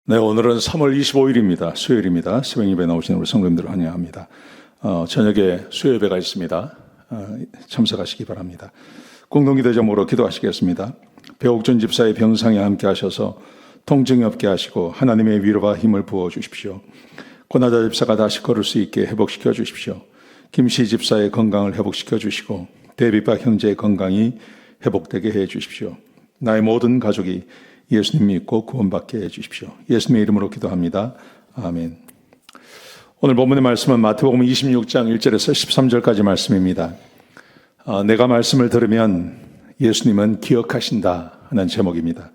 네, 오늘은 3월 25일입니다. 수요일입니다. 새벽 예배 나오시는 우리 성도님들을 환영합니다. 저녁에 수요 예배가 있습니다. 참석하시기 바랍니다. 공동기도 제목으로 기도하시겠습니다. 배옥준 집사의 병상에 함께 하셔서 통증이 없게 하시고 하나님의 위로와 힘을 부어 주십시오. 고나자 집사가 다시 걸을 수 있게 회복시켜 주십시오. 김씨 집사의 건강을 회복시켜 주시고 데뷔박 형제의 건강이 회복되게 해 주십시오. 나의 모든 가족이 예수님 믿고 구원받게 해주십시오. 예수님의 이름으로 기도합니다. 아멘. 오늘 본문의 말씀은 마태복음 26장 1절에서 13절까지 말씀입니다. 내가 말씀을 들으면 예수님은 기억하신다 하는 제목입니다.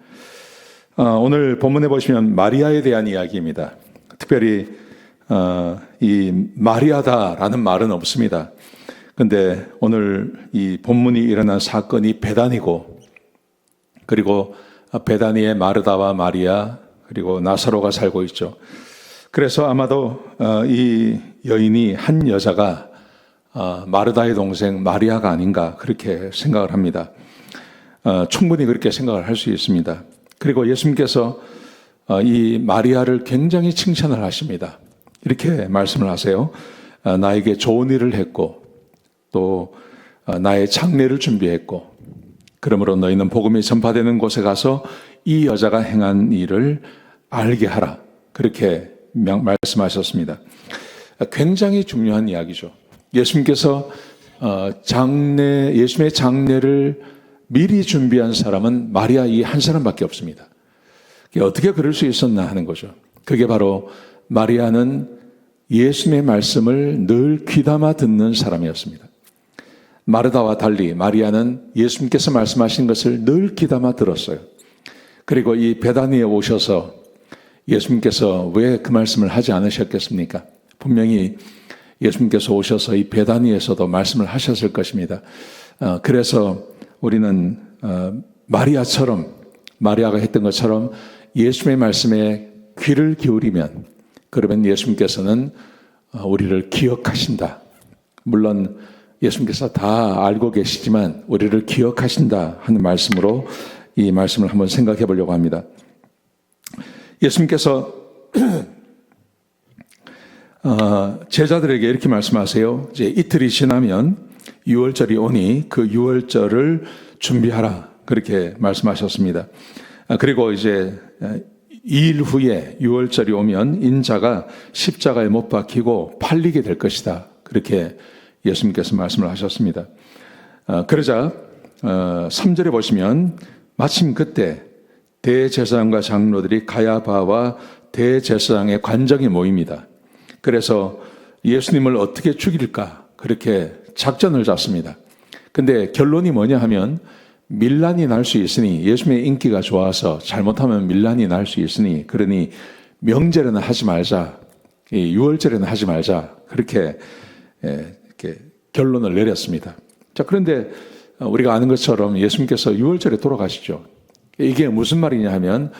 오늘 본문에 보시면 마리아에 대한 이야기입니다. 특별히 이 마리아다라는 말은 없습니다. 근데 오늘 이 본문이 일어난 사건이 베단이고, 그리고 베다니에 마르다와 마리아 그리고 나사로가 살고 있죠. 그래서 아마도 이 여인이 한 여자가 마르다의 동생 마리아가 아닌가 그렇게 생각을 합니다. 충분히 그렇게 생각을 할 수 있습니다. 그리고 예수님께서 이 마리아를 굉장히 칭찬을 하십니다. 이렇게 말씀을 하세요. 나에게 좋은 일을 했고 또 나의 장례를 준비했고 그러므로 너희는 복음이 전파되는 곳에 가서 이 여자가 행한 일을 알게 하라. 그렇게 말씀하셨습니다. 굉장히 중요한 이야기죠. 예수님께서 예수님의 장례를 미리 준비한 사람은 마리아 이 한 사람밖에 없습니다. 어떻게 그럴 수 있었나 하는 거죠. 그게 바로 마리아는 예수님의 말씀을 늘 귀담아 듣는 사람이었습니다. 마르다와 달리 마리아는 예수님께서 말씀하신 것을 늘 귀담아 들었어요. 그리고 이 베다니에 오셔서 예수님께서 왜 그 말씀을 하지 않으셨겠습니까? 분명히 예수님께서 오셔서 이 베다니에서도 말씀을 하셨을 것입니다. 그래서 우리는 마리아가 했던 것처럼 예수님의 말씀에 귀를 기울이면, 그러면 예수님께서는 우리를 기억하신다. 물론 예수님께서 다 알고 계시지만 우리를 기억하신다 하는 말씀으로 이 말씀을 한번 생각해 보려고 합니다. 예수님께서 제자들에게 이렇게 말씀하세요. 이제 이틀이 지나면 유월절이 오니 그 유월절을 준비하라. 그렇게 말씀하셨습니다. 그리고 이제 2일 후에 유월절이 오면 인자가 십자가에 못 박히고 팔리게 될 것이다. 그렇게 예수님께서 말씀을 하셨습니다. 그러자 3절에 보시면 마침 그때 대제사장과 장로들이 가야바와 대제사장의 관정에 모입니다. 그래서 예수님을 어떻게 죽일까 그렇게 작전을 짰습니다. 근데 결론이 뭐냐 하면 밀란이 날 수 있으니, 예수님의 인기가 좋아서 잘못하면 밀란이 날 수 있으니, 그러니 명절에는 하지 말자, 유월절에는 하지 말자, 그렇게 결론을 내렸습니다. 자, 그런데 우리가 아는 것처럼 예수님께서 6월절에 돌아가시죠. 이게 무슨 말이냐 하면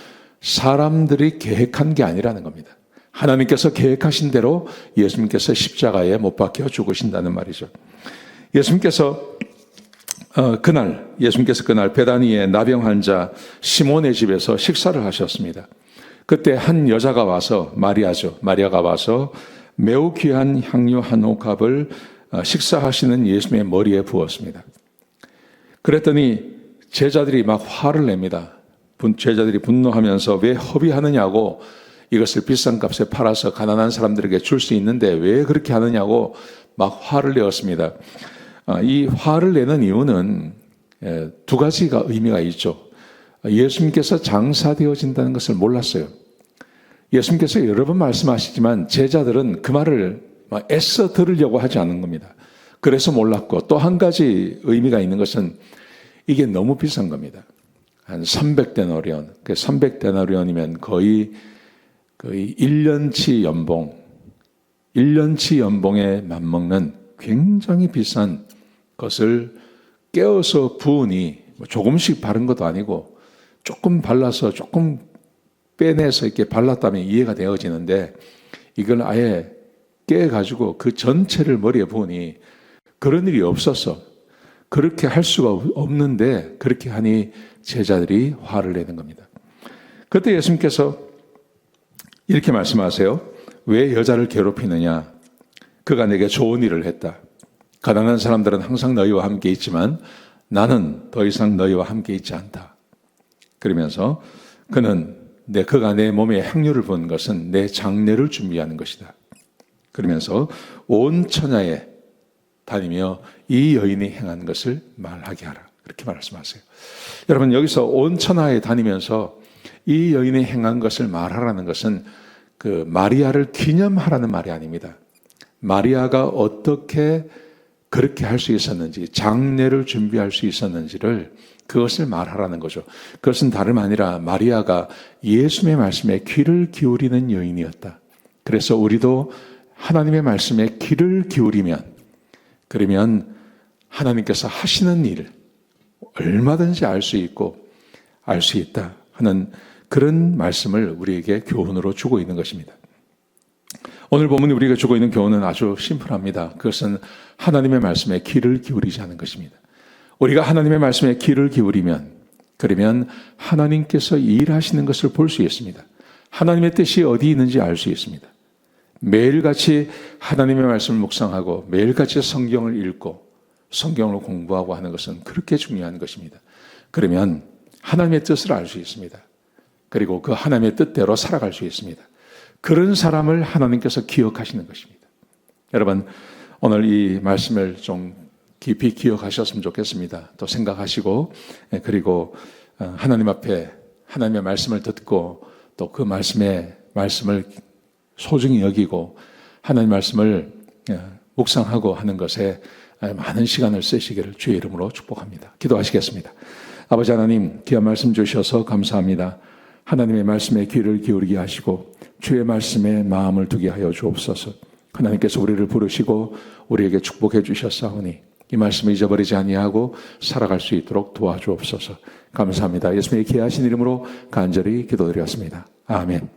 사람들이 계획한 게 아니라는 겁니다. 하나님께서 계획하신 대로 예수님께서 십자가에 못 박혀 죽으신다는 말이죠. 예수님께서 그날 베다니의 나병 환자 시몬의 집에서 식사를 하셨습니다. 그때 한 여자가 와서, 마리아가 와서 매우 귀한 향유 한 옥합을 식사하시는 예수님의 머리에 부었습니다. 그랬더니 제자들이 막 화를 냅니다. 제자들이 분노하면서 왜 허비하느냐고, 이것을 비싼 값에 팔아서 가난한 사람들에게 줄 수 있는데 왜 그렇게 하느냐고 막 화를 내었습니다. 이 화를 내는 이유는 두 가지가 의미가 있죠. 예수님께서 장사되어진다는 것을 몰랐어요. 예수님께서 여러 번 말씀하시지만 제자들은 그 말을 애써 들으려고 하지 않은 겁니다. 그래서 몰랐고, 또 한 가지 의미가 있는 것은 이게 너무 비싼 겁니다. 한 300데나리온. 300데나리온이면 거의 1년치 연봉에 맞먹는 굉장히 비싼 것을 깨어서 부으니, 조금씩 바른 것도 아니고 조금 발라서 조금 빼내서 이렇게 발랐다면 이해가 되어지는데, 이걸 아예 깨가지고 그 전체를 머리에 부으니 그런 일이 없어서, 그렇게 할 수가 없는데 그렇게 하니 제자들이 화를 내는 겁니다. 그때 예수님께서 이렇게 말씀하세요. 왜 여자를 괴롭히느냐? 그가 내게 좋은 일을 했다. 가난한 사람들은 항상 너희와 함께 있지만 나는 더 이상 너희와 함께 있지 않다. 그러면서 그가 내 몸에 향유를 부은 것은 내 장례를 준비하는 것이다. 그러면서 온 천하에 다니며 이 여인이 행한 것을 말하게 하라. 그렇게 말씀하세요. 여러분, 여기서 온 천하에 다니면서 이 여인이 행한 것을 말하라는 것은 그 마리아를 기념하라는 말이 아닙니다. 마리아가 어떻게 그렇게 할 수 있었는지, 장례를 준비할 수 있었는지를 그것을 말하라는 거죠. 그것은 다름 아니라 마리아가 예수님의 말씀에 귀를 기울이는 여인이었다. 그래서 우리도 하나님의 말씀에 귀를 기울이면, 그러면 하나님께서 하시는 일 얼마든지 알 수 있고 알 수 있다 하는 그런 말씀을 우리에게 교훈으로 주고 있는 것입니다. 오늘 본문이 우리가 주고 있는 교훈은 아주 심플합니다. 그것은 하나님의 말씀에 귀를 기울이지 않은 것입니다. 우리가 하나님의 말씀에 귀를 기울이면, 그러면 하나님께서 일하시는 것을 볼 수 있습니다. 하나님의 뜻이 어디 있는지 알 수 있습니다. 매일같이 하나님의 말씀을 묵상하고 매일같이 성경을 읽고 성경을 공부하고 하는 것은 그렇게 중요한 것입니다. 그러면 하나님의 뜻을 알 수 있습니다. 그리고 그 하나님의 뜻대로 살아갈 수 있습니다. 그런 사람을 하나님께서 기억하시는 것입니다. 여러분, 오늘 이 말씀을 좀 깊이 기억하셨으면 좋겠습니다. 또 생각하시고, 그리고 하나님 앞에 하나님의 말씀을 듣고 또 그 말씀을 소중히 여기고 하나님 말씀을 묵상하고 하는 것에 많은 시간을 쓰시기를 주의 이름으로 축복합니다. 기도하시겠습니다. 아버지 하나님, 귀한 말씀 주셔서 감사합니다. 하나님의 말씀에 귀를 기울이게 하시고 주의 말씀에 마음을 두게 하여 주옵소서. 하나님께서 우리를 부르시고 우리에게 축복해 주셨사오니 이 말씀을 잊어버리지 아니하고 살아갈 수 있도록 도와주옵소서. 감사합니다. 예수님의 귀하신 이름으로 간절히 기도드렸습니다. 아멘.